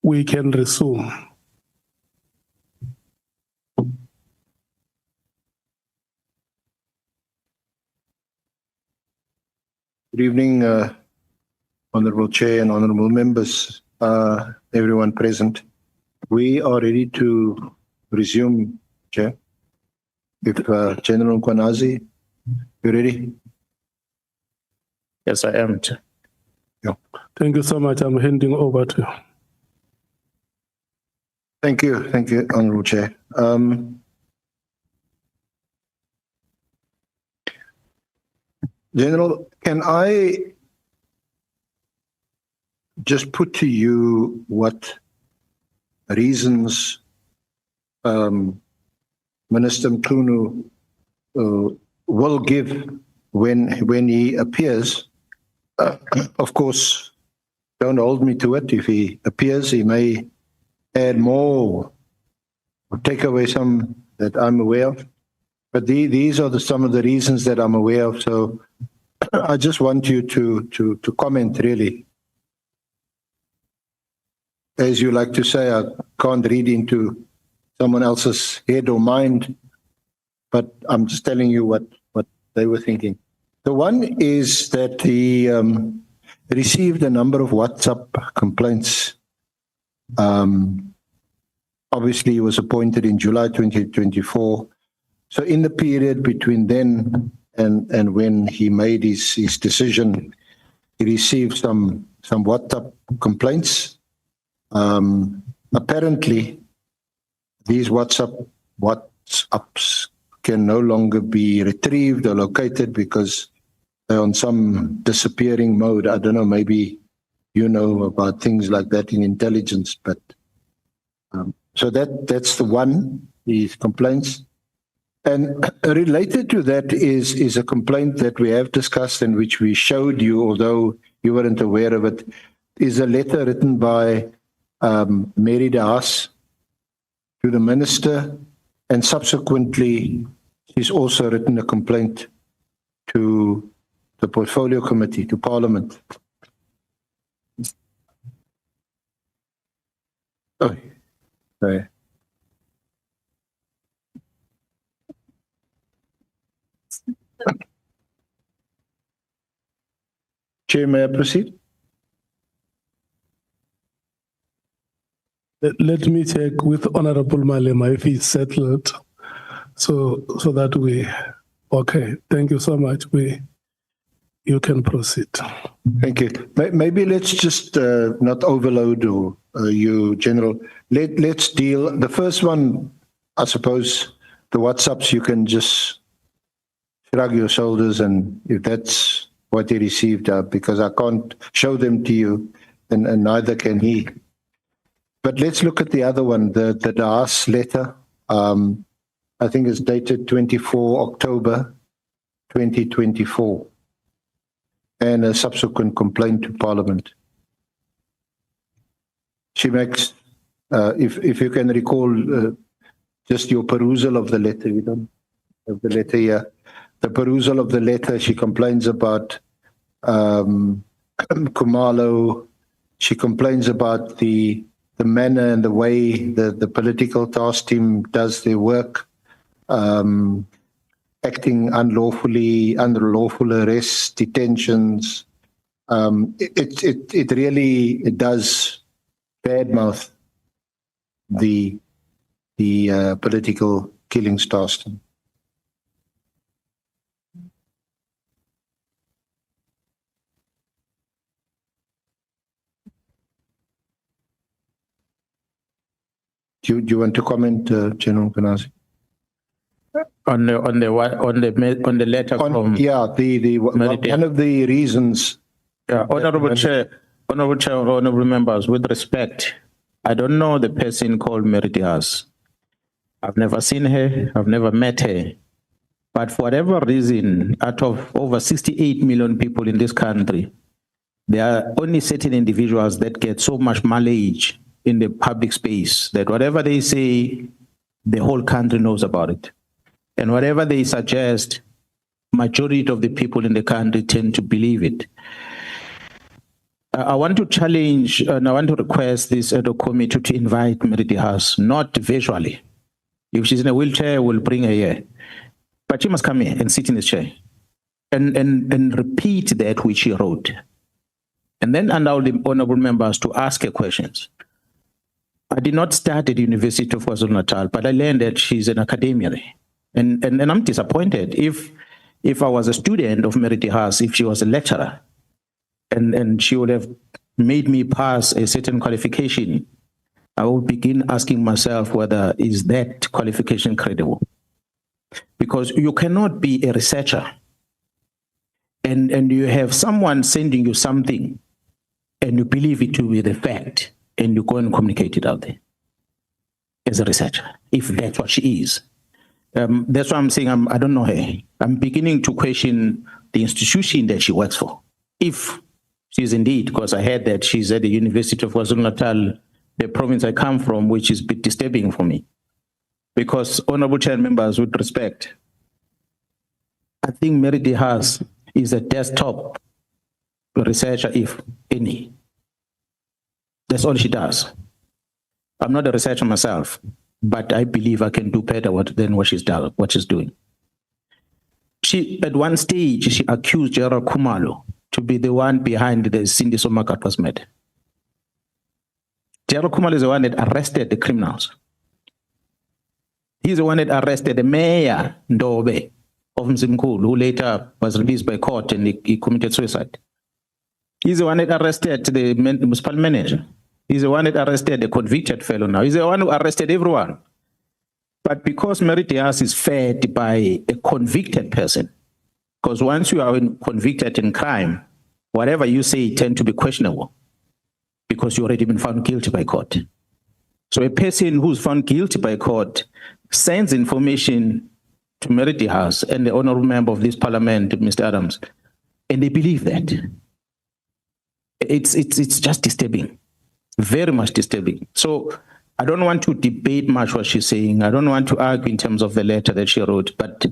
we can resume. Good evening, Honorable Chair and Honorable Members, everyone present. We are ready to resume, Chair. If General Mkhwanazi, you ready? Yes, I am, Chair. Yeah. Thank you so much. I'm handing over to you. Thank you, Honorable Chair. General, can I just put to you what reasons Minister Mkhunu will give when he appears? Of course, don't hold me to it. If he appears, he may add more or take away some that I'm aware of. But these are some of the reasons that I'm aware of. So I just want you to comment, really. As you like to say, I can't read into someone else's head or mind, but I'm just telling you what they were thinking. The one is that he received a number of WhatsApp complaints. Obviously, he was appointed in July 2024. So in the period between then and when he made his decision, he received some WhatsApp complaints. Apparently, these WhatsApps can no longer be retrieved or located because they're on some disappearing mode. I don't know, maybe you know about things like that in intelligence, but so that's the one, these complaints. And related to that is a complaint that we have discussed and which we showed you, although you weren't aware of it, is a letter written by Mary de Haas to the minister, and subsequently she's also written a complaint to the Portfolio Committee, to Parliament. Oh, sorry. Chair, may I proceed? Let me check with Honorable Malema if he's settled, so that we. Okay, thank you so much. You can proceed. Thank you. Maybe let's just not overload you, General. Let's deal. The first one, I suppose, the WhatsApps, you can just shrug your shoulders, and if that's what he received, because I can't show them to you, and neither can he. But let's look at the other one, the Haas letter. I think it's dated 24 October 2024, and a subsequent complaint to Parliament. She makes, if you can recall, just your perusal of the letter. We don't have the letter here. The perusal of the letter, she complains about Khumalo. She complains about the manner and the way the political task team does their work, acting unlawfully, unlawful arrests, detentions. It really does badmouth the political killings task team. Do you want to comment, General Mkhwanazi? On the letter from one of the reasons. Yeah, Honorable Chair, honorable members, with respect, I don't know the person called Mary de Haas. I've never seen her, I've never met her. But for whatever reason, out of over 68 million people in this country, there are only certain individuals that get so much mileage in the public space that whatever they say, the whole country knows about it. And whatever they suggest, majority of the people in the country tend to believe it. I want to challenge and I want to request this the committee to invite Meriti House, not visually. If she's in a wheelchair, we'll bring her here. But she must come here and sit in this chair and repeat that which she wrote. And then allow the honorable members to ask her questions. I did not start at the University of KwaZulu-Natal, but I learned that she's an academician. And I'm disappointed. If I was a student of Meriti House, if she was a lecturer, and she would have made me pass a certain qualification, I would begin asking myself whether is that qualification credible? Because you cannot be a researcher and you have someone sending you something and you believe it to be the fact and you go and communicate it out there as a researcher, if that's what she is. That's why I'm saying I don't know her. I'm beginning to question the institution that she works for. If she's indeed, because I heard that she's at the University of KwaZulu-Natal, the province I come from, which is a bit disturbing for me. Because, honorable chair members, with respect, I think Meriti House is a desktop researcher, if any. That's all she does. I'm not a researcher myself, but I believe I can do better than what she's doing. She, at one stage, she accused Gerald Khumalo to be the one behind the Cindy Somakatwa's murder. Gerald Khumalo is the one that arrested the criminals. He's the one that arrested the mayor, Ndobe, of Mzimkhulu, who later was released by court and he committed suicide. He's the one that arrested the municipal manager. He's the one that arrested the convicted fellow now. He's the one who arrested everyone. But because Meriti House is fed by a convicted person, because once you are convicted in crime, whatever you say tend to be questionable because you've already been found guilty by court. So a person who's found guilty by court sends information to Meriti House and the honorable member of this parliament, Mr. Adams, and they believe that. It's just disturbing, very much disturbing. So I don't want to debate much what she's saying. I don't want to argue in terms of the letter that she wrote, but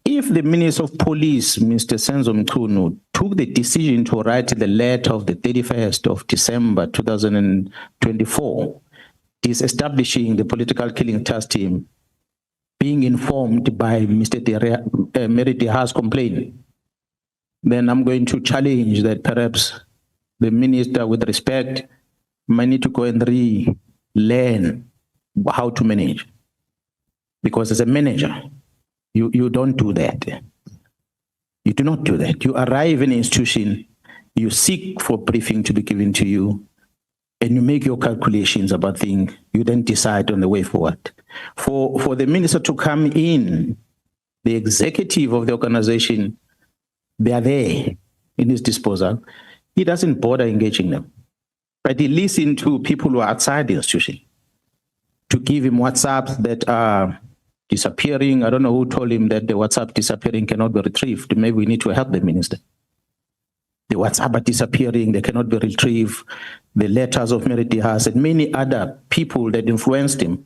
if the Minister of Police, Mr. Senzo Mchunu, took the decision to write the letter of the 31st of December 2024, disestablishing the political killing task team, being informed by Mr. Meriti House complaint, then I'm going to challenge that perhaps the minister, with respect, might need to go and relearn how to manage. Because as a manager, you don't do that. You do not do that. You arrive in an institution, you seek for briefing to be given to you, and you make your calculations about things. You then decide on the way forward. For the minister to come in, the executive of the organization, they are there in his disposal. He doesn't bother engaging them. But he listens to people who are outside the institution to give him WhatsApps that are disappearing. I don't know who told him that the WhatsApp disappearing cannot be retrieved. Maybe we need to help the minister. The WhatsApp are disappearing, they cannot be retrieved. The letters of Meriti House and many other people that influenced him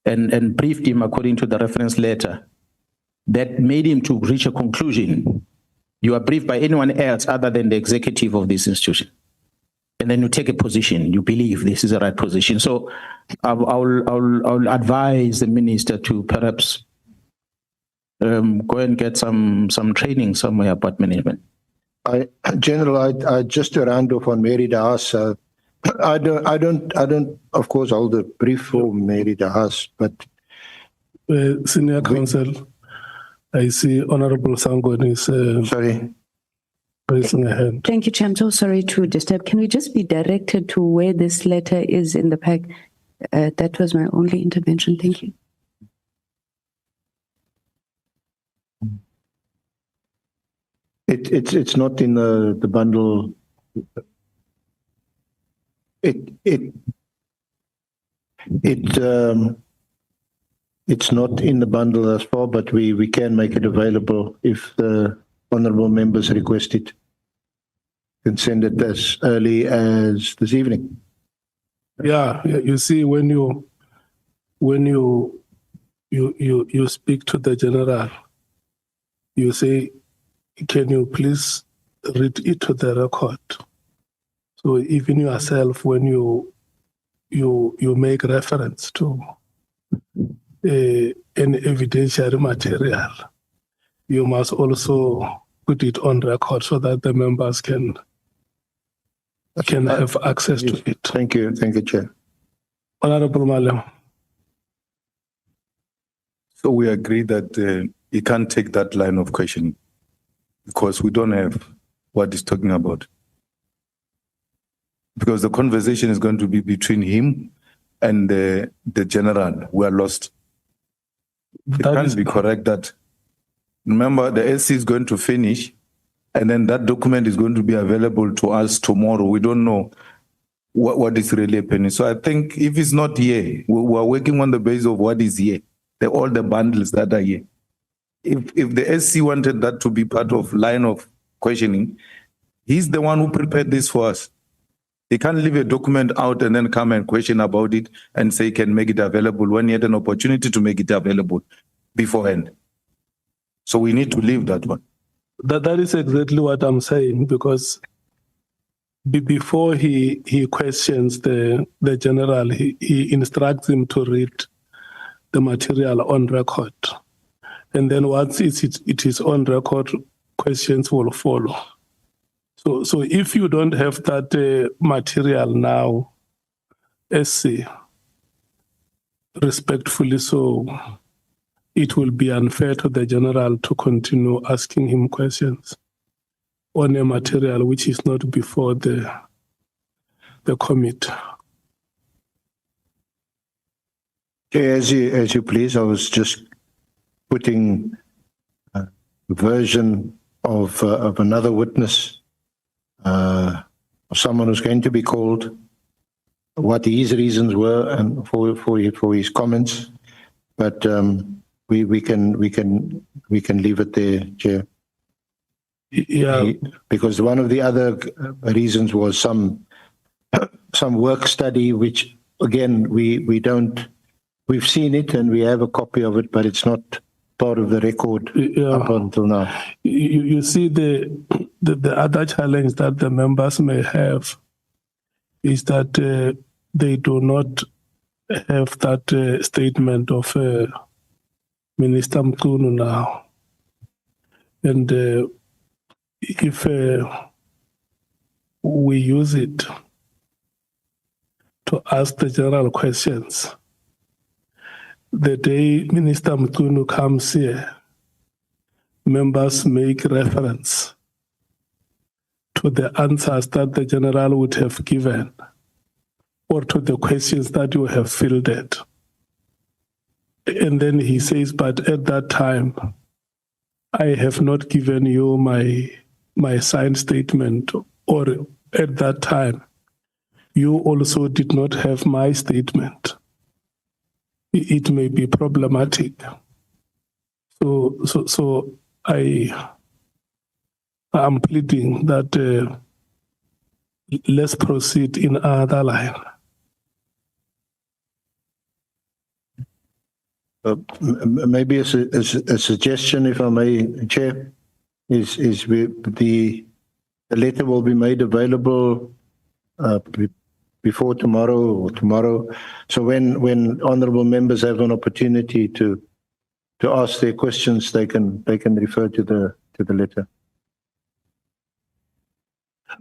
and briefed him according to the reference letter that made him to reach a conclusion. You are briefed by anyone else other than the executive of this institution. And then you take a position, you believe this is the right position. So I'll advise the minister to perhaps go and get some training somewhere about management. General, I just to round off on Meriti House. I don't, of course, hold the brief for Meriti House, but Senior Counsel, I see Honorable Sangon is sorry. raising a hand. Thank you, Chair. I'm so sorry to disturb. Can we just be directed to where this letter is in the pack? That was my only intervention. Thank you. It's not in the bundle. It's not in the bundle thus far, but we can make it available if the honourable members request it. You can send it as early as this evening. Yeah, you see, when you speak to the general, you say, "Can you please read it to the record?" So even yourself, when you make reference to an evidentiary material, you must also put it on record so that the members can have access to it. Thank you, Chair. Honorable Malem. So we agree that he can't take that line of questioning because we don't have what he's talking about. Because the conversation is going to be between him and the general. We are lost. It can't be correct that, remember, the SC is going to finish and then that document is going to be available to us tomorrow. We don't know what is really happening. So I think if it's not here, we are working on the basis of what is here, all the bundles that are here. If the SC wanted that to be part of line of questioning, he's the one who prepared this for us. He can't leave a document out and then come and question about it and say he can make it available when he had an opportunity to make it available beforehand. So we need to leave that one. That is exactly what I'm saying, because before he questions the general, he instructs him to read the material on record. And then once it is on record, questions will follow. So if you don't have that material now, SC, respectfully so, it will be unfair to the general to continue asking him questions on a material which is not before the committee. Okay, as you please, I was just putting a version of another witness, of someone who's going to be called, what his reasons were and for his comments, but we can leave it there, Chair. Yeah, because one of the other reasons was some work study, which again we've seen it and we have a copy of it, but it's not part of the record up until now. You see, the other challenge that the members may have is that they do not have that statement of Minister Mkhwanazi now. And if we use it to ask the general questions, the day Minister Mkhwanazi comes here, members make reference to the answers that the general would have given or to the questions that you have fielded. And then he says, but at that time, I have not given you my signed statement, or at that time, you also did not have my statement. It may be problematic. So I am pleading that let's proceed in another line. Maybe a suggestion, if I may, Chair, is the letter will be made available before tomorrow or tomorrow. So when honourable members have an opportunity to ask their questions, they can refer to the letter.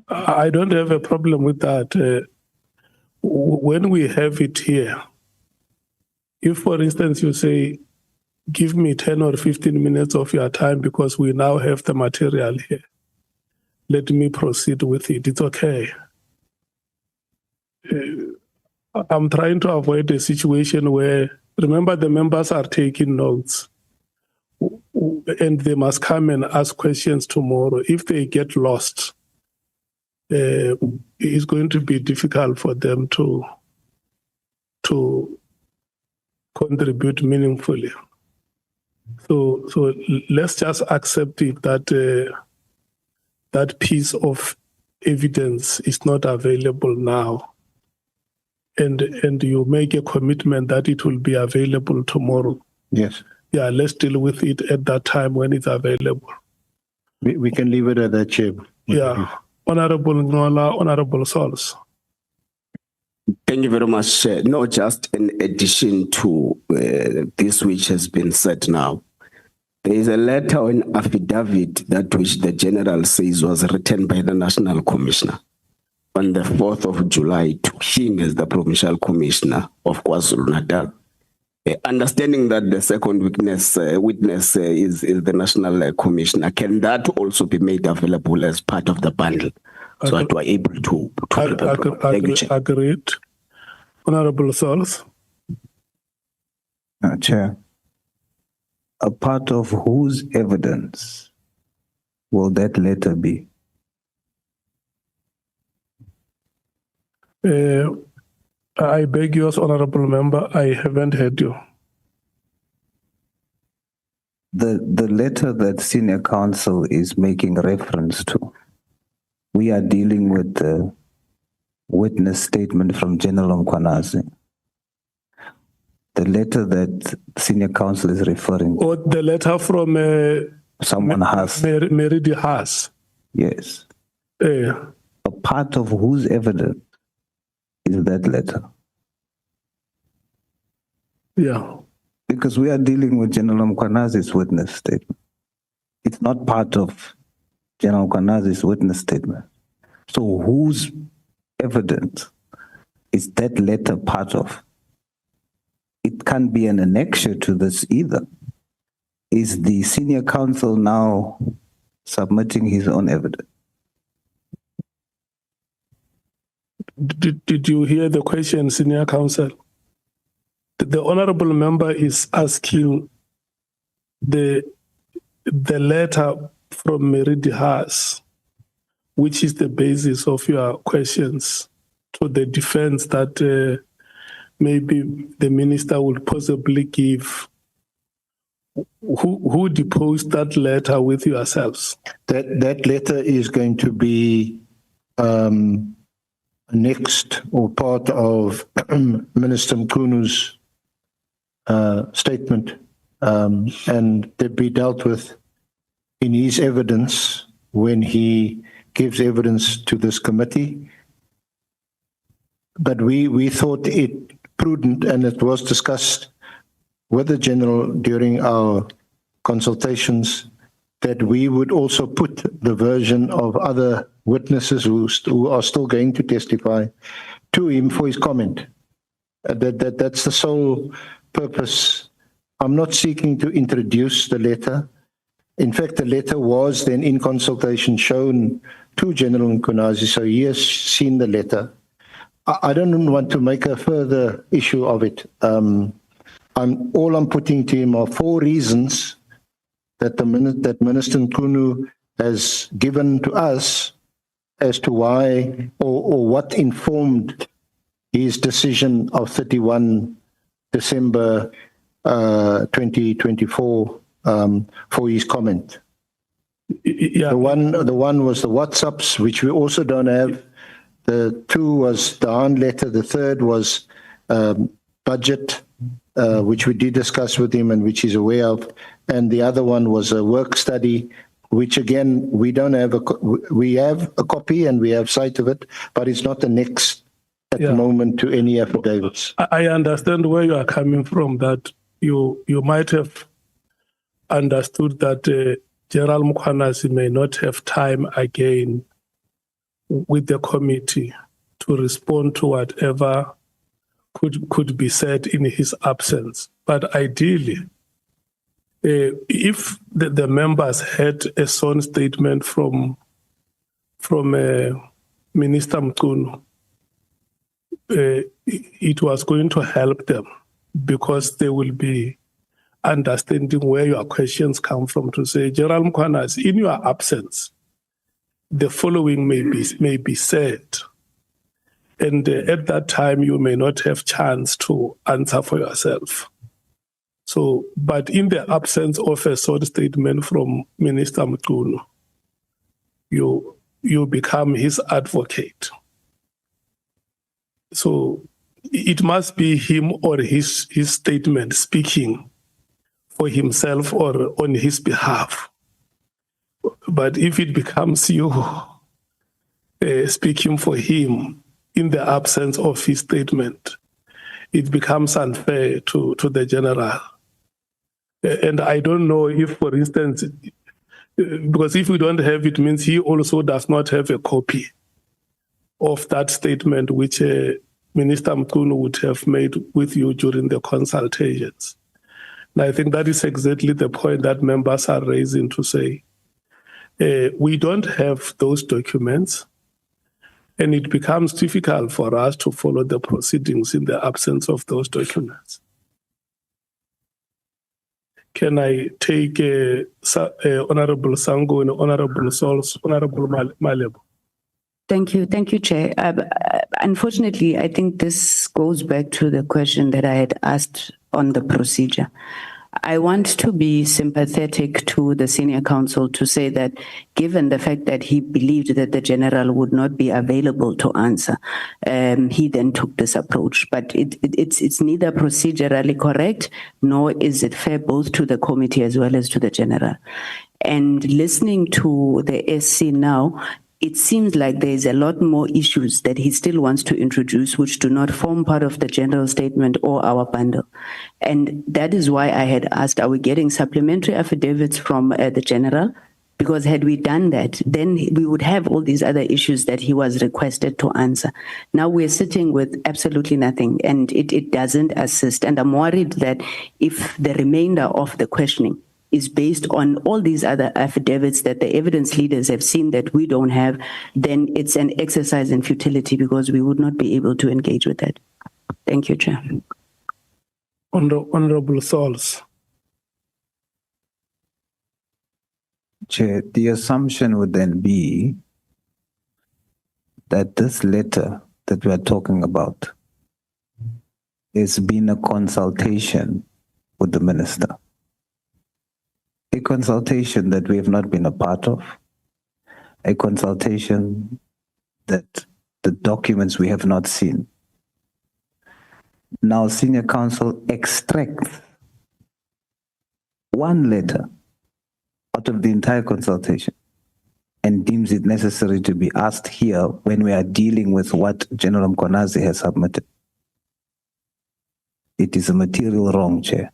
I don't have a problem with that. When we have it here, if, for instance, you say, give me 10 or 15 minutes of your time because we now have the material here, let me proceed with it. It's okay. I'm trying to avoid a situation where, remember, the members are taking notes and they must come and ask questions tomorrow. If they get lost, it's going to be difficult for them to contribute meaningfully. So let's just accept it that that piece of evidence is not available now, and you make a commitment that it will be available tomorrow. Yes. Yeah, let's deal with it at that time when it's available. We can leave it at that, Chair. Yeah. Honorable Ngola, Honorable Sols. Thank you very much, Chair. No, just in addition to this which has been said now, there is a letter or an affidavit that which the General says was written by the National Commissioner on the 4th of July to him as the Provincial Commissioner of KwaZulu-Natal. Understanding that the second witness is the National Commissioner, can that also be made available as part of the bundle so that we are able to prepare? Thank you, Chair. Agreed. Honorable Sols. Chair, a part of whose evidence will that letter be? I beg yours, Honorable Member, I haven't heard you. The letter that Senior Counsel is making reference to, we are dealing with the witness statement from General Mkhwanazi. The letter that Senior Counsel is referring to. Or the letter from Someone has. Meridi has. Yes. A part of whose evidence is that letter? Yeah. Because we are dealing with General Mkhwanazi's witness statement. It's not part of General Mkhwanazi's witness statement. So whose evidence is that letter part of? It can't be an annexure to this either. Is the Senior Counsel now submitting his own evidence? Did you hear the question, Senior Counsel? The Honorable Member is asking the letter from Meridi Haas, which is the basis of your questions, to the defense that maybe the minister will possibly give. Who deposed that letter with yourselves? That letter is going to be next or part of Minister Mkhunu's statement, and to be dealt with in his evidence when he gives evidence to this committee. But we thought it prudent, and it was discussed with the General during our consultations, that we would also put the version of other witnesses who are still going to testify to him for his comment. That's the sole purpose. I'm not seeking to introduce the letter. In fact, the letter was then in consultation shown to General Mkhwanazi, so he has seen the letter. I don't want to make a further issue of it. All I'm putting to him are 4 reasons that Minister Mkhunu has given to us as to why or what informed his decision of 31 December 2024 for his comment. Yeah. The one was the WhatsApps, which we also don't have. The 2 was the Dianne letter. The 3rd was budget, which we did discuss with him and which he's aware of. And the other one was a work study, which again, we don't have we have a copy and we have sight of it, but it's not annexed at the moment to any affidavits. I understand where you are coming from, that you might have understood that General Mkhwanazi may not have time again with the committee to respond to whatever could be said in his absence. But ideally, if the members had a sworn statement from Minister Mkhunu, it was going to help them, because they will be understanding where your questions come from, to say, General Mkhwanazi, in your absence, the following may be said. And at that time, you may not have chance to answer for yourself. So, but in the absence of a sort of statement from Minister Mkhunu, you become his advocate. So it must be him or his statement speaking for himself or on his behalf. But if it becomes you, speaking for him in the absence of his statement, it becomes unfair to the general. And I don't know if, for instance, because if we don't have it, means he also does not have a copy of that statement which Minister Mkhunu would have made with you during the consultations. And I think that is exactly the point that members are raising to say, we don't have those documents, and it becomes difficult for us to follow the proceedings in the absence of those documents. Can I take Honorable Sango and Honorable Sols, Honorable Malebo? Thank you, Chair. Unfortunately, I think this goes back to the question that I had asked on the procedure. I want to be sympathetic to the senior counsel to say that given the fact that he believed that the general would not be available to answer, he then took this approach. But it's neither procedurally correct, nor is it fair both to the committee as well as to the general. And listening to the SC now, it seems like there's a lot more issues that he still wants to introduce which do not form part of the general statement or our bundle. And that is why I had asked, are we getting supplementary affidavits from the general? Because had we done that, then we would have all these other issues that he was requested to answer. Now we're sitting with absolutely nothing, and it doesn't assist. And I'm worried that if the remainder of the questioning is based on all these other affidavits that the evidence leaders have seen that we don't have, then it's an exercise in futility because we would not be able to engage with that. Thank you, Chair. Honorable Sols. Chair, the assumption would then be that this letter that we are talking about has been a consultation with the minister. A consultation that we have not been a part of, a consultation that the documents we have not seen. Now, senior counsel extracts one letter out of the entire consultation and deems it necessary to be asked here when we are dealing with what General Mkhwanazi has submitted. It is a material wrong, Chair.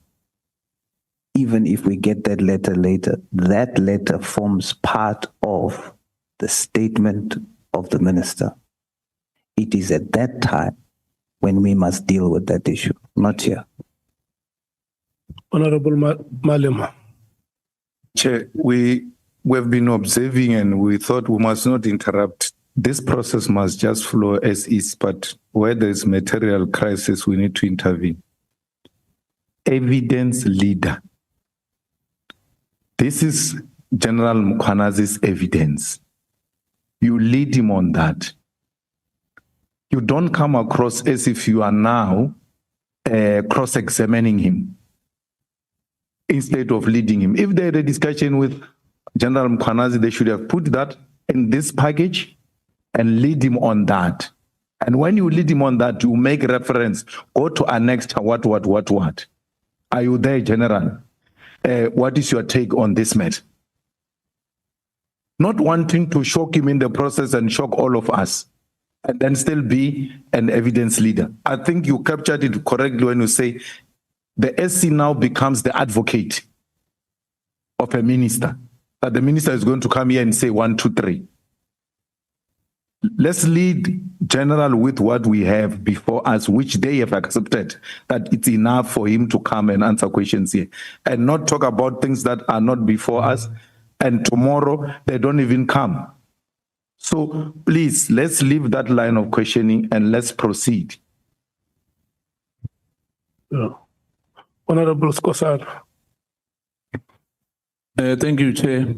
Even if we get that letter later, that letter forms part of the statement of the minister. It is at that time when we must deal with that issue, not here. Honorable Malema. Chair, we have been observing and we thought we must not interrupt. This process must just flow as is, but where there is material crisis, we need to intervene. Evidence leader. This is General Mkhwanazi's evidence. You lead him on that. You don't come across as if you are now cross-examining him instead of leading him. If they had a discussion with General Mkhwanazi, they should have put that in this package and lead him on that. And when you lead him on that, you make reference, go to annex what. Are you there, General? What is your take on this matter? Not wanting to shock him in the process and shock all of us, and then still be an evidence leader. I think you captured it correctly when you say the SC now becomes the advocate of a minister, that the minister is going to come here and say 1, 2, 3. Let's lead General with what we have before us, which they have accepted, that it's enough for him to come and answer questions here, and not talk about things that are not before us, and tomorrow they don't even come. So please, let's leave that line of questioning and let's proceed. Yeah. Honorable Skosar. Thank you, Chair.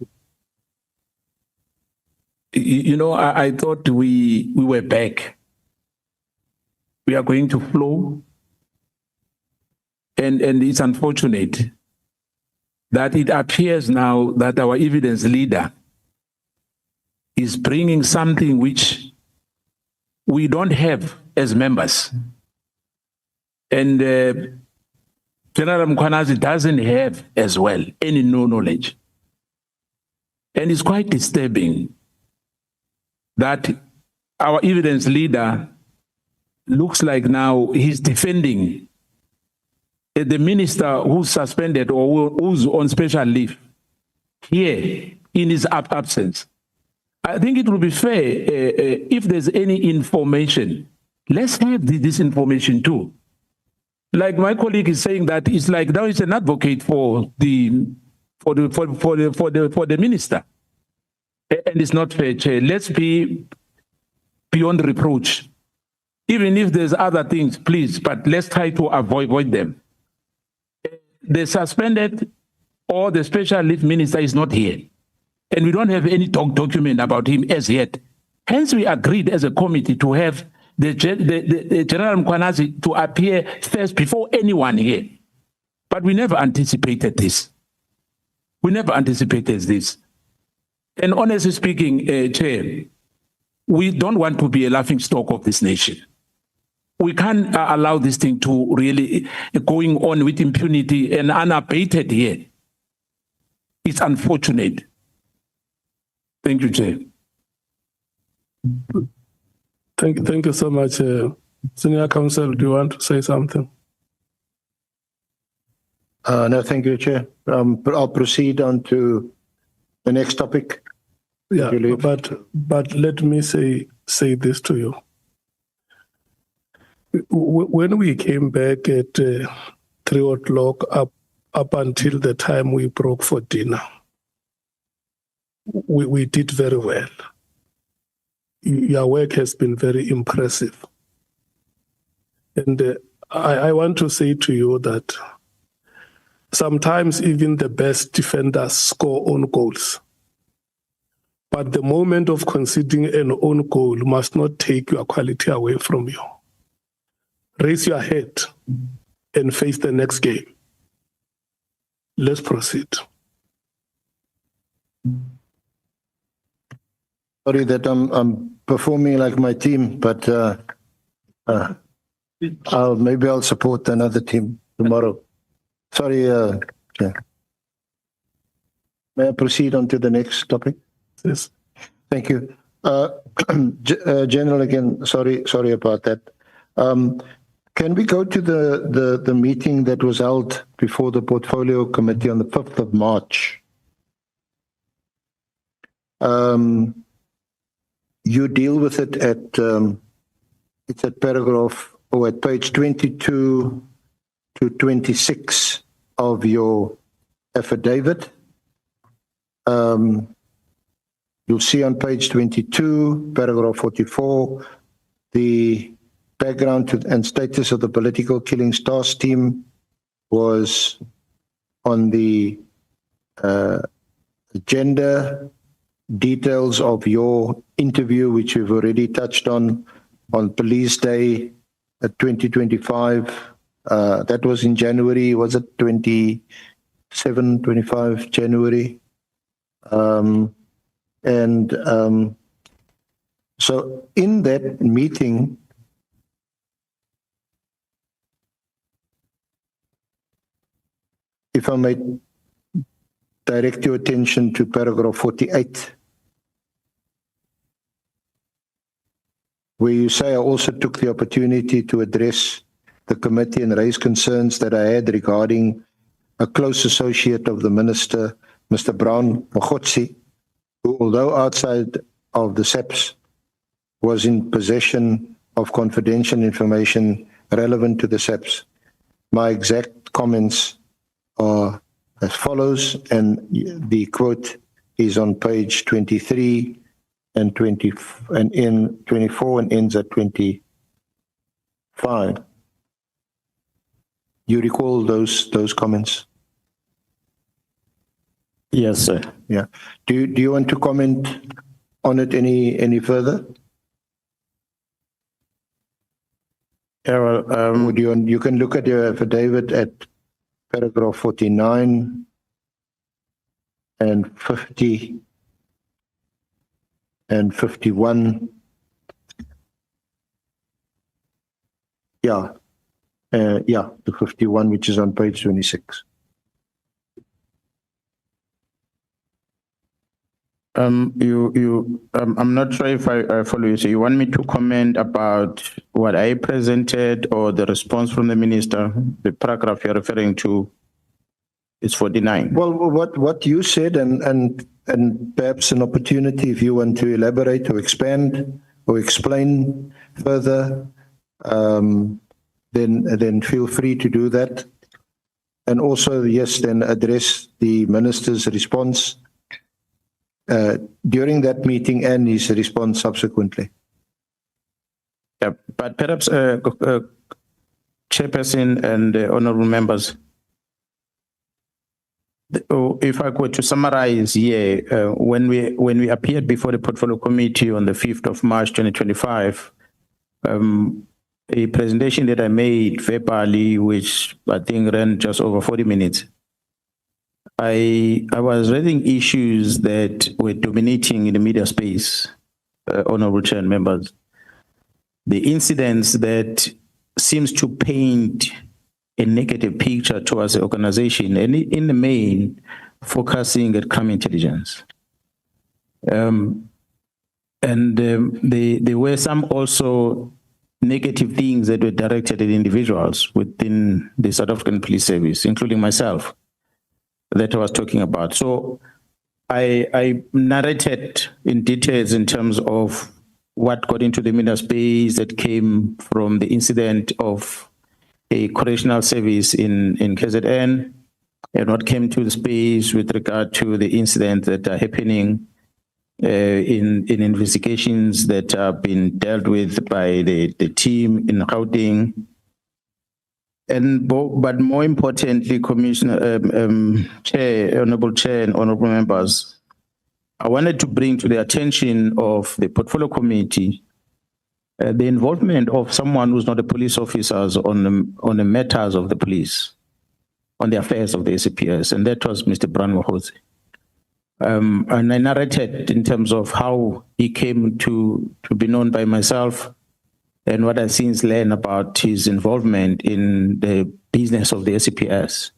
You know, I thought we were back. We are going to flow. And it's unfortunate that it appears now that our evidence leader is bringing something which we don't have as members. And General Mkhwanazi doesn't have as well any knowledge. And it's quite disturbing that our evidence leader looks like now he's defending the minister who's suspended or who's on special leave here in his absence. I think it would be fair if there's any information, let's have this information too. Like my colleague is saying that it's like now he's an advocate for the minister, and it's not fair, Chair. Let's be beyond reproach. Even if there's other things, please, but let's try to avoid them. The suspended or the special leave minister is not here, and we don't have any document about him as yet. Hence, we agreed as a committee to have the General Mkhwanazi to appear first before anyone here. But we never anticipated this. We never anticipated this. And honestly speaking, Chair, we don't want to be a laughing stock of this nation. We can't allow this thing to really going on with impunity and unabated here. It's unfortunate. Thank you, Chair. Thank you so much. Senior Counsel, do you want to say something? No, thank you, Chair. I'll proceed on to the next topic. Yeah, but let me say this to you. When we came back at 3 o'clock up until the time we broke for dinner, we did very well. Your work has been very impressive. And I want to say to you that sometimes even the best defenders score own goals. But the moment of conceding an own goal must not take your quality away from you. Raise your head and face the next game. Let's proceed. Sorry that I'm performing like my team, but maybe I'll support another team tomorrow. Sorry, Chair. May I proceed on to the next topic? Yes. Thank you. General, again, sorry about that. Can we go to the meeting that was held before the Portfolio Committee on the 5th of March? You deal with it at it's at paragraph or at page 22 to 26 of your affidavit. You'll see on page 22, paragraph 44, the background and status of the political killings task team was on the agenda. Details of your interview, which we've already touched on Police Day 2025. That was in January, was it 25 January? So in that meeting, if I may direct your attention to paragraph 48, where you say, I also took the opportunity to address the committee and raise concerns that I had regarding a close associate of the minister, Mr. Brown Mkhwanazi, who, although outside of the SAPS, was in possession of confidential information relevant to the SAPS. My exact comments are as follows, and the quote is on page 23 and 20 and in 24 and ends at 25. You recall those comments? Yes, sir. Yeah. Do you want to comment on it any further? Yeah, well, You can look at your affidavit at paragraph 49 and 50 and 51. The 51, which is on page 26. I'm not sure if I follow you. So you want me to comment about what I presented or the response from the minister? The paragraph you're referring to is 49. Well, what you said and perhaps an opportunity if you want to elaborate or expand or explain further, then feel free to do that. And also, yes, then address the minister's response during that meeting and his response subsequently. Yeah, but perhaps, Chairperson and honorable members, if I were to summarize here, when we appeared before the Portfolio Committee on the 5th of March 2025, a presentation that I made verbally, which I think ran just over 40 minutes, I was raising issues that were dominating in the media space, honorable chair and members. The incidents that seems to paint a negative picture towards the organization, and in the main, focusing at crime intelligence. There were some also negative things that were directed at individuals within the South African Police Service, including myself, that I was talking about. So I narrated in details in terms of what got into the media space that came from the incident of a correctional service in KZN, and what came to the space with regard to the incidents that are happening in investigations that have been dealt with by the team in Gauteng. But more importantly, Commissioner, Chair, Honorable Chair and Honorable Members, I wanted to bring to the attention of the Portfolio Committee the involvement of someone who's not a police officer on the matters of the police, on the affairs of the SAPS, and that was Mr. Mkhwanazi. And I narrated in terms of how he came to be known by myself and what I've since learned about his involvement in the business of the SAPS.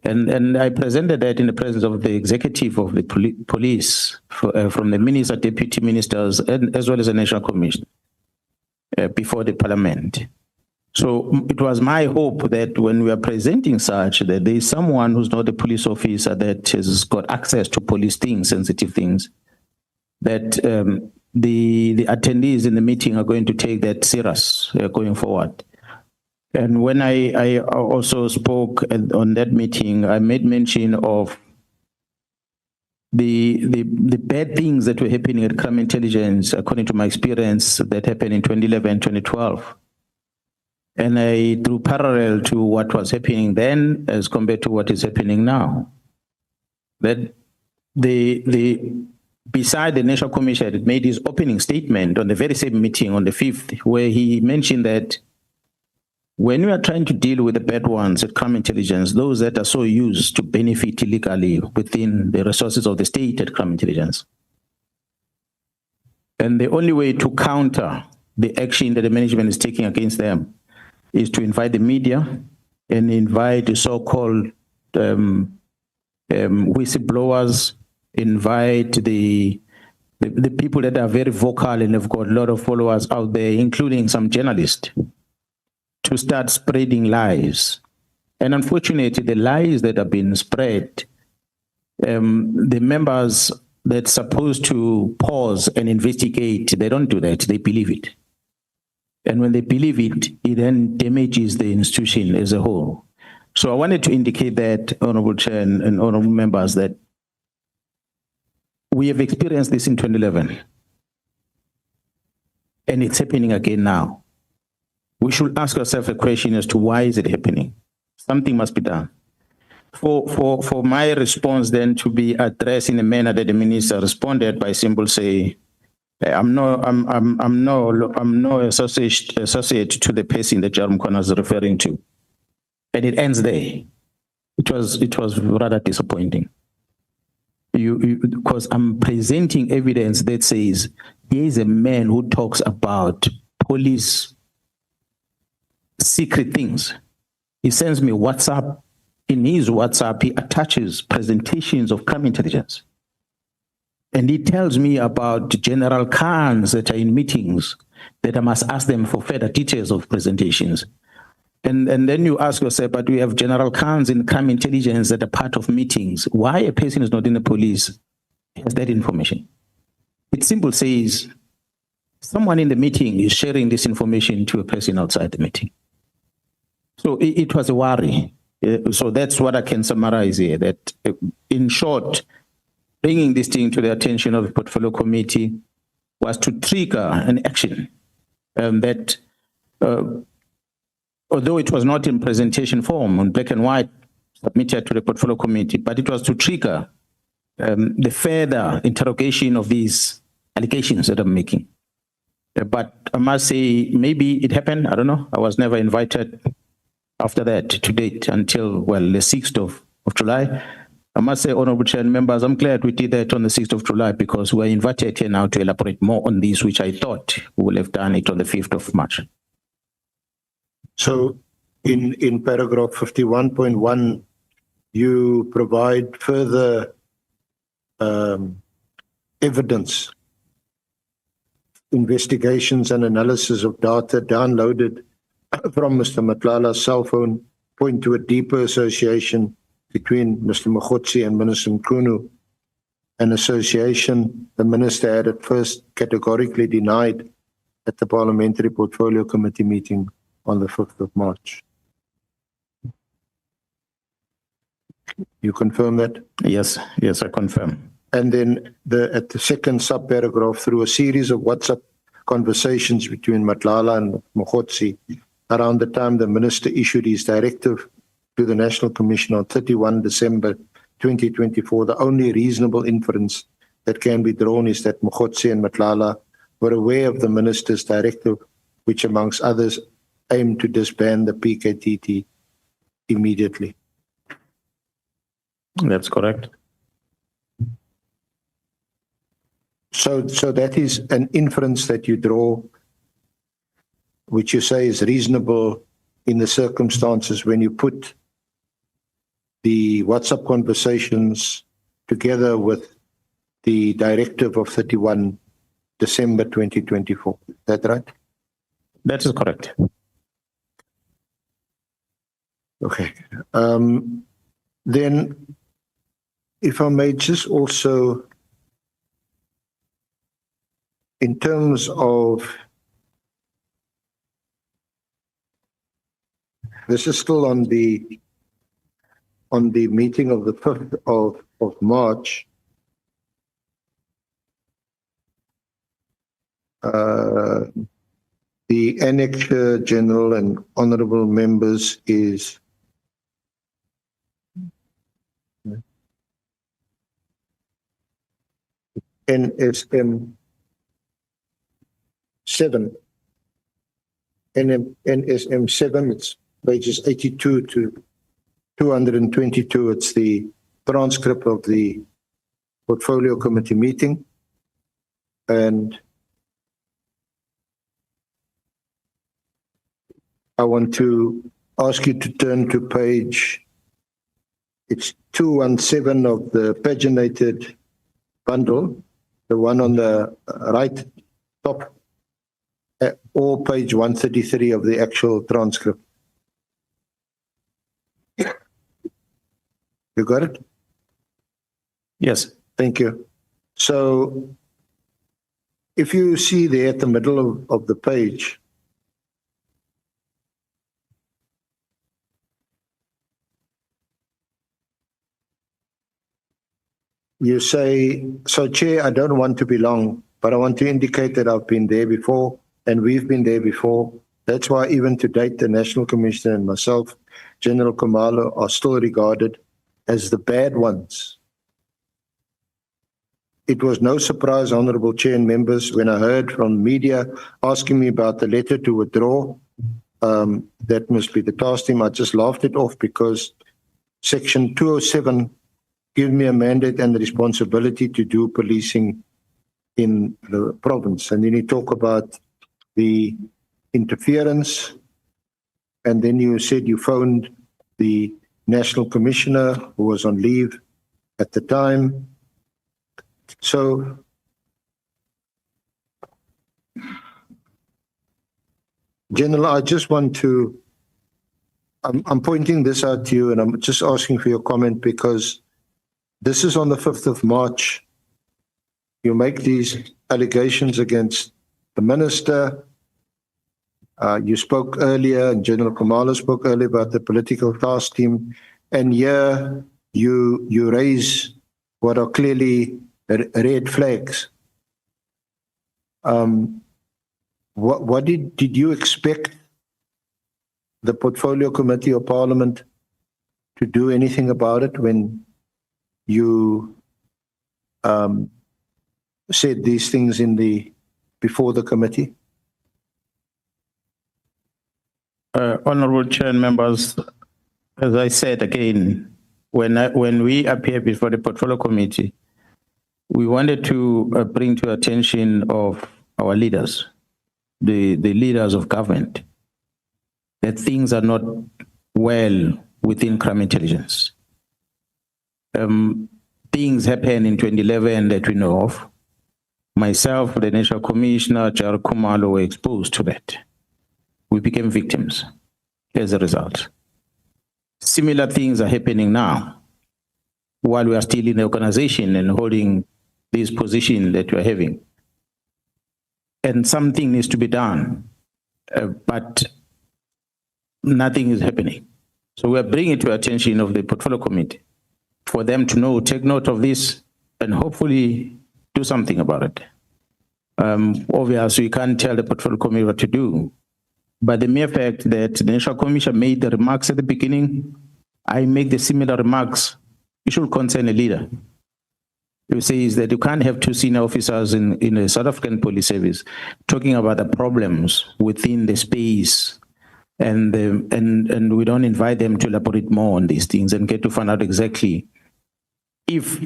And I presented that in the presence of the executive of the police, from the minister, deputy ministers, and as well as the National Commission before the Parliament. So it was my hope that when we are presenting such, that there is someone who's not a police officer that has got access to police things, sensitive things, that the attendees in the meeting are going to take that serious going forward. And when I also spoke on that meeting, I made mention of the bad things that were happening at crime intelligence, according to my experience, that happened in 2011, 2012. And I drew parallel to what was happening then as compared to what is happening now. That beside the National Commission had made his opening statement on the very same meeting on the 5th, where he mentioned that when we are trying to deal with the bad ones at crime intelligence, those that are so used to benefit illegally within the resources of the state at crime intelligence, and the only way to counter the action that the management is taking against them is to invite the media and invite the so-called whistleblowers, invite the people that are very vocal and have got a lot of followers out there, including some journalists, to start spreading lies. And unfortunately, the lies that have been spread, the members that's supposed to pause and investigate, they don't do that, they believe it. And when they believe it, it then damages the institution as a whole. So I wanted to indicate that, Honorable Chair and Honorable Members, that we have experienced this in 2011, and it's happening again now. We should ask ourselves a question as to why is it happening? Something must be done. For my response then to be addressed in a manner that the minister responded by simply say, I'm no associate to the person that Mkhwanazi is referring to, and it ends there. It was rather disappointing. Because I'm presenting evidence that says here is a man who talks about police secret things. He sends me WhatsApp. In his WhatsApp, he attaches presentations of crime intelligence. And he tells me about general Khans that are in meetings, that I must ask them for further details of presentations. And then you ask yourself, but we have general Khans in crime intelligence that are part of meetings. Why a person is not in the police has that information? It simply says someone in the meeting is sharing this information to a person outside the meeting. So it was a worry. So that's what I can summarize here, that in short, bringing this thing to the attention of the portfolio committee was to trigger an action that, although it was not in presentation form on black and white submitted to the portfolio committee, but it was to trigger the further interrogation of these allegations that I'm making. But I must say, maybe it happened, I don't know. I was never invited after that to date until, well, the 6th of July. I must say, Honorable Chair and members, I'm glad we did that on the 6th of July because we're invited here now to elaborate more on this, which I thought we would have done it on the 5th of March. So in paragraph 51.1, you provide further evidence, investigations and analysis of data downloaded from Mr. Matlala's cell phone point to a deeper association between Mr. Mkhwanazi and Minister Mkhwanazi, an association the minister had at first categorically denied at the Parliamentary Portfolio Committee meeting on the 5th of March. You confirm that? Yes, I confirm. And then at the second subparagraph, through a series of WhatsApp conversations between Matlala and Mkhwanazi around the time the minister issued his directive to the National Commission on 31 December 2024, the only reasonable inference that can be drawn is that Mkhwanazi and Matlala were aware of the minister's directive, which amongst others aimed to disband the PKTT immediately. That's correct. So that is an inference that you draw, which you say is reasonable in the circumstances when you put the WhatsApp conversations together with the directive of 31 December 2024. Is that right? That is correct. Okay. Then, if I may just also, in terms of, this is still on the meeting of the 5th of March. The Annexure General and Honourable Members is NSM 7. NSM 7, it's pages 82 to 222. It's the transcript of the Portfolio Committee meeting. And I want to ask you to turn to page, it's 217 of the paginated bundle, the one on the right top, or page 133 of the actual transcript. You got it? Yes. Thank you. So if you see there at the middle of the page, you say, so Chair, I don't want to be long, but I want to indicate that I've been there before and we've been there before. That's why even to date, the National Commissioner and myself, General Khumalo, are still regarded as the bad ones. It was no surprise, Honourable Chair and members, when I heard from media asking me about the letter to withdraw. That must be the task team. I just laughed it off because Section 207 gives me a mandate and the responsibility to do policing in the province. And then you talk about the interference, and then you said you phoned the National Commissioner who was on leave at the time. So General, I just want to, I'm pointing this out to you and I'm just asking for your comment because this is on the 5th of March. You make these allegations against the minister. You spoke earlier, and General Khumalo spoke earlier about the political task team. And here you raise what are clearly red flags. What did you expect the Portfolio Committee or Parliament to do anything about it when you said these things before the committee? Honorable Chair and members, as I said again, when we appear before the Portfolio Committee, we wanted to bring to attention of our leaders, the leaders of government, that things are not well within crime intelligence. Things happened in 2011 that we know of. Myself, the National Commissioner, General Khumalo, were exposed to that. We became victims as a result. Similar things are happening now while we are still in the organization and holding this position that we are having. And something needs to be done, but nothing is happening. So we are bringing it to attention of the Portfolio Committee for them to know, take note of this, and hopefully do something about it. Obviously, we can't tell the Portfolio Committee what to do, but the mere fact that the National Commission made the remarks at the beginning, I make the similar remarks, it should concern a leader. It says that you can't have two senior officers in the South African Police Service talking about the problems within the space, and we don't invite them to elaborate more on these things and get to find out exactly if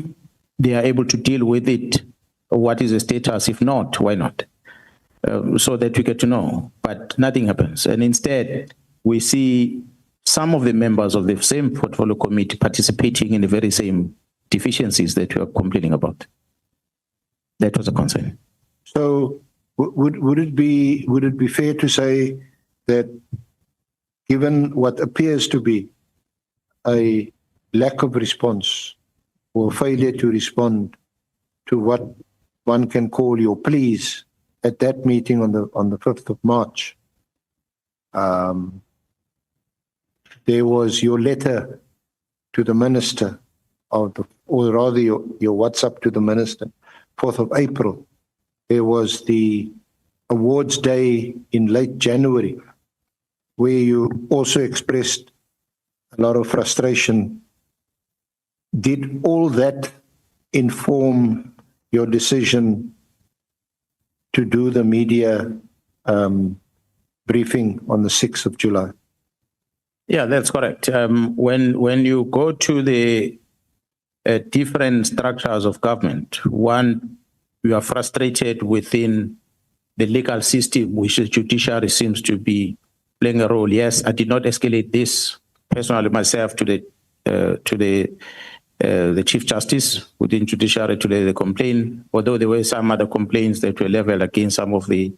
they are able to deal with it, what is the status, if not, why not? So that we get to know, but nothing happens. And instead, we see some of the members of the same Portfolio Committee participating in the very same deficiencies that we are complaining about. That was a concern. So would it be fair to say that given what appears to be a lack of response or failure to respond to what one can call your pleas at that meeting on the 5th of March, there was your letter to the minister, or rather your WhatsApp to the minister, 4th of April. There was the awards day in late January, where you also expressed a lot of frustration. Did all that inform your decision to do the media briefing on the 6th of July? Yeah, that's correct. When you go to the different structures of government, one, you are frustrated within the legal system, which the judiciary seems to be playing a role. Yes, I did not escalate this personally myself to the Chief Justice within judiciary to the complaint, although there were some other complaints that were leveled against some of the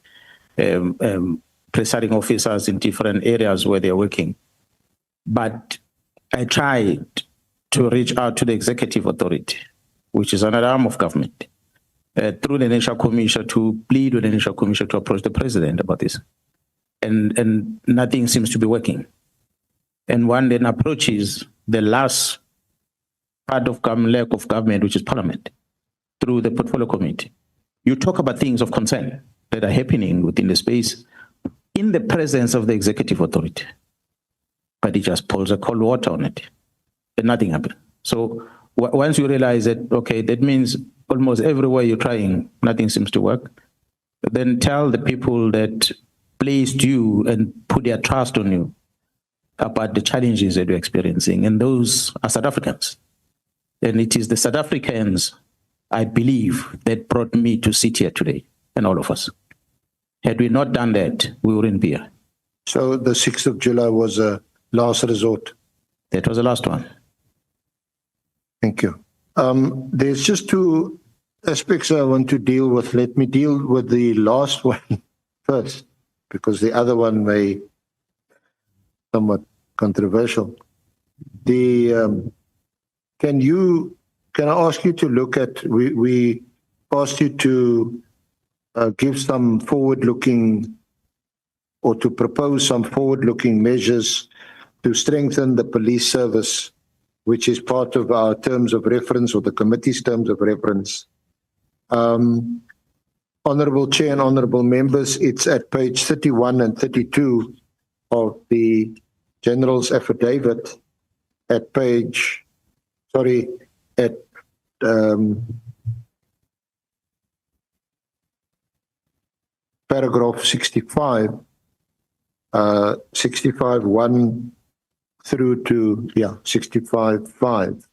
presiding officers in different areas where they're working. But I tried to reach out to the executive authority, which is another arm of government, through the National Commission, to plead with the National Commission to approach the president about this. And nothing seems to be working. And one then approaches the last part of lack of government, which is Parliament, through the Portfolio Committee. You talk about things of concern that are happening within the space in the presence of the executive authority. But it just pulls a cold water on it, and nothing happened. So once you realize that, okay, that means almost everywhere you're trying, nothing seems to work, then tell the people that placed you and put their trust on you about the challenges that you're experiencing. And those are South Africans. And it is the South Africans, I believe, that brought me to sit here today, and all of us. Had we not done that, we wouldn't be here. So the 6th of July was a last resort? That was the last one. Thank you. There's just two aspects I want to deal with. Let me deal with the last one first, because the other one may somewhat controversial. Can I ask you to look at, we asked you to give some forward-looking, or to propose some forward-looking measures to strengthen the police service, which is part of our terms of reference, or the committee's terms of reference. Honourable Chair and honourable members, it's at page 31 and 32 of the General's affidavit, at paragraph 65, 65.1 through to 65.5.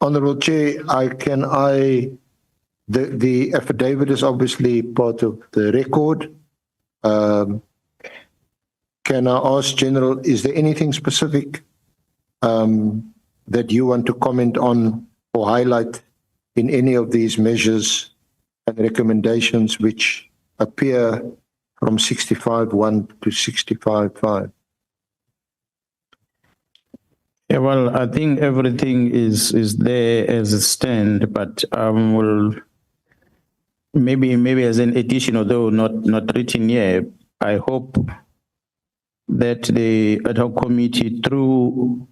Honourable Chair, the affidavit is obviously part of the record. Can I ask General, is there anything specific that you want to comment on or highlight in any of these measures and recommendations which appear from 65.1 to 65.5? Yeah, well, I think everything is there as it stands, but will maybe as an addition, although not written here, I hope that the ad hoc committee, through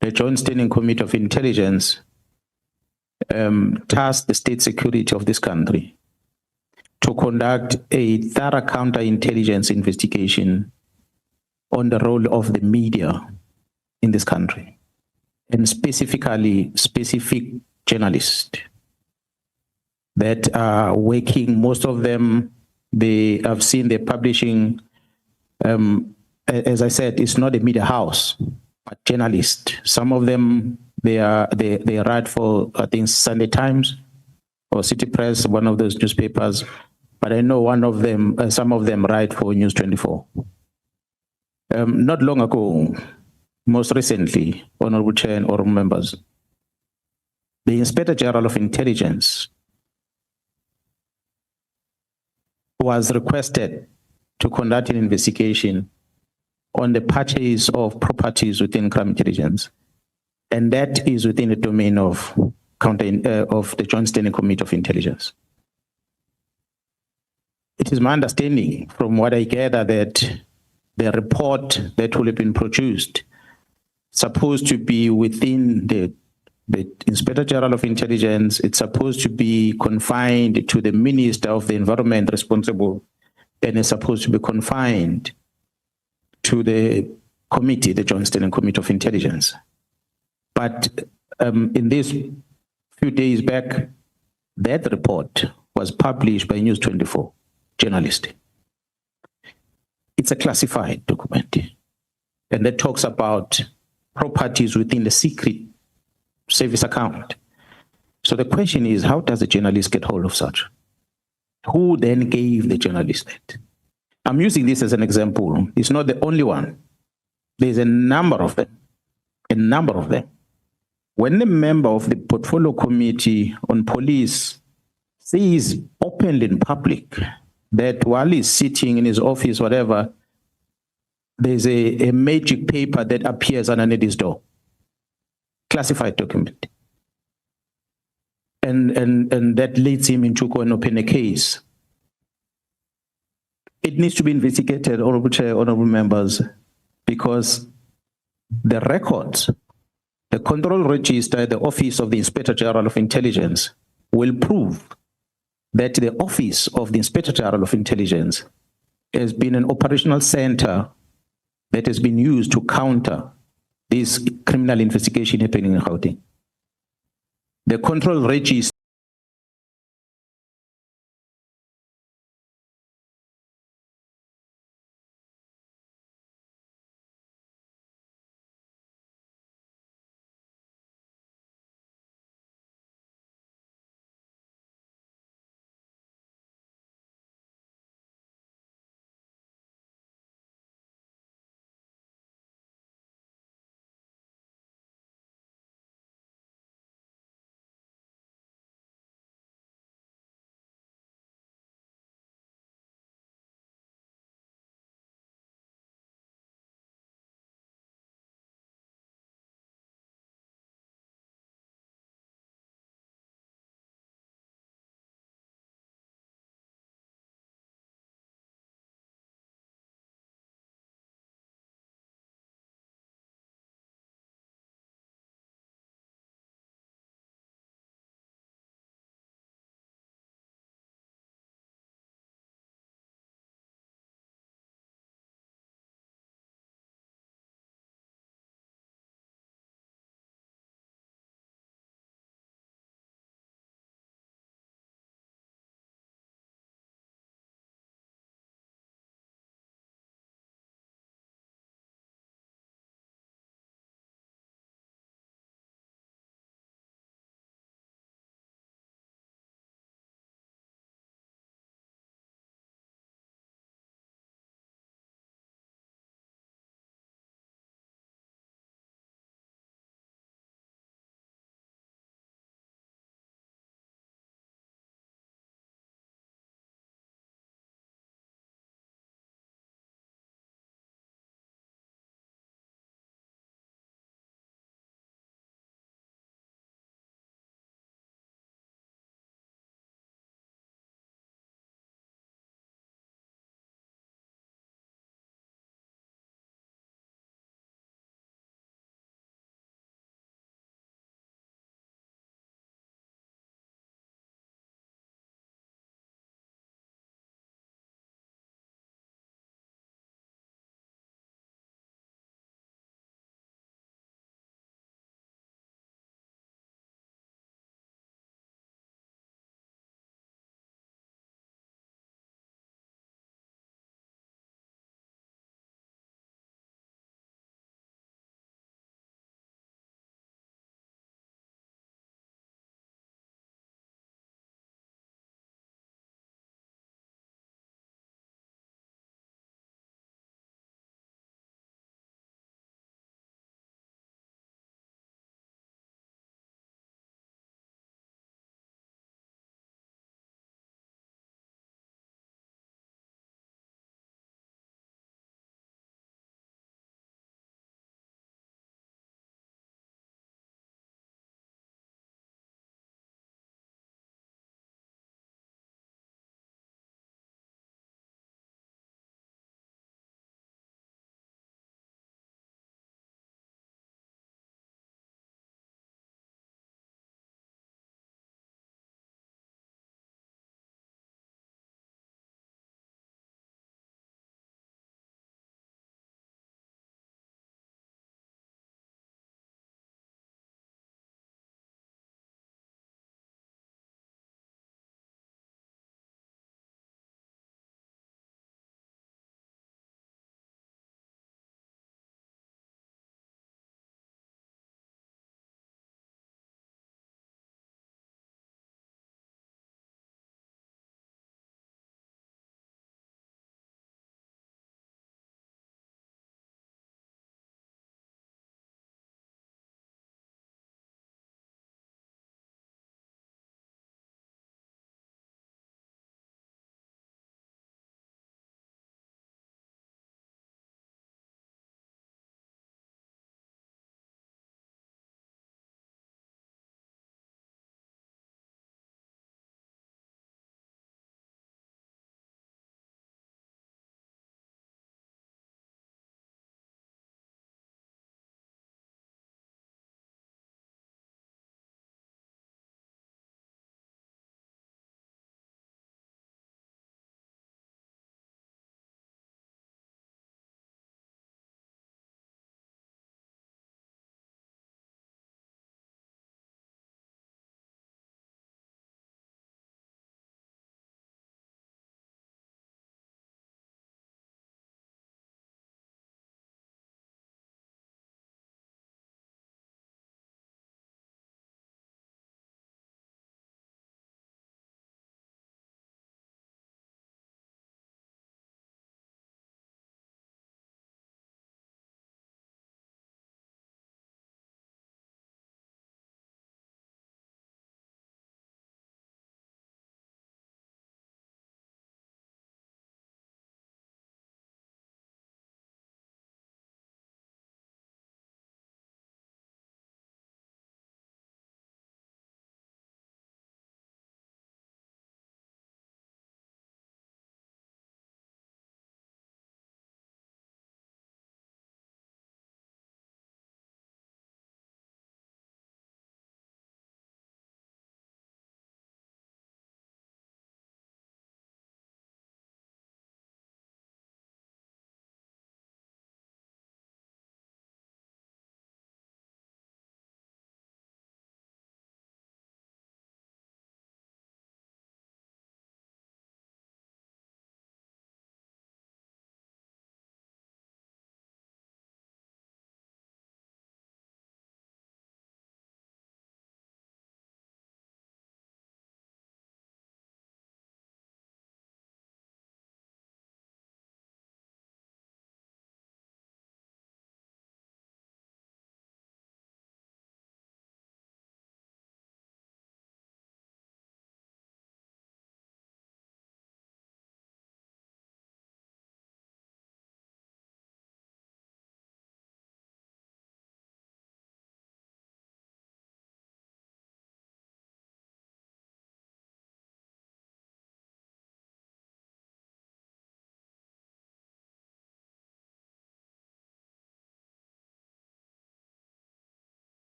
the Joint Standing Committee of Intelligence, tasked the state security of this country to conduct a thorough counterintelligence investigation on the role of the media in this country, and specifically specific journalists that are working. Most of them, I've seen they're publishing, as I said, it's not a media house, but journalists. Some of them, they write for, I think, Sunday Times or City Press, one of those newspapers. But I know one of them, some of them write for News 24. Not long ago, most recently, Honourable Chair and honourable members, the Inspector General of Intelligence was requested to conduct an investigation on the purchase of properties within crime intelligence, and that is within the domain of the Joint Standing Committee of Intelligence. It is my understanding, from what I gather, that the report that will have been produced supposed to be within the Inspector General of Intelligence. It's supposed to be confined to the Minister of the Environment responsible, and it's supposed to be confined to the committee, the Joint Standing Committee of Intelligence. But in this few days back, that report was published by News 24 journalist. It's a classified document, and that talks about properties within the secret service account. So the question is, how does a journalist get hold of such? Who then gave the journalist that? I'm using this as an example. It's not the only one. There's a number of them. When a member of the Portfolio Committee on Police says openly in public that while he's sitting in his office, whatever, there's a magic paper that appears underneath his door, classified document, and that leads him into go and open a case. It needs to be investigated, Honourable Chair, honourable members, because the records, the control register, the Office of the Inspector General of Intelligence will prove that the Office of the Inspector General of Intelligence has been an operational center that has been used to counter this criminal investigation happening in Gauteng. The control register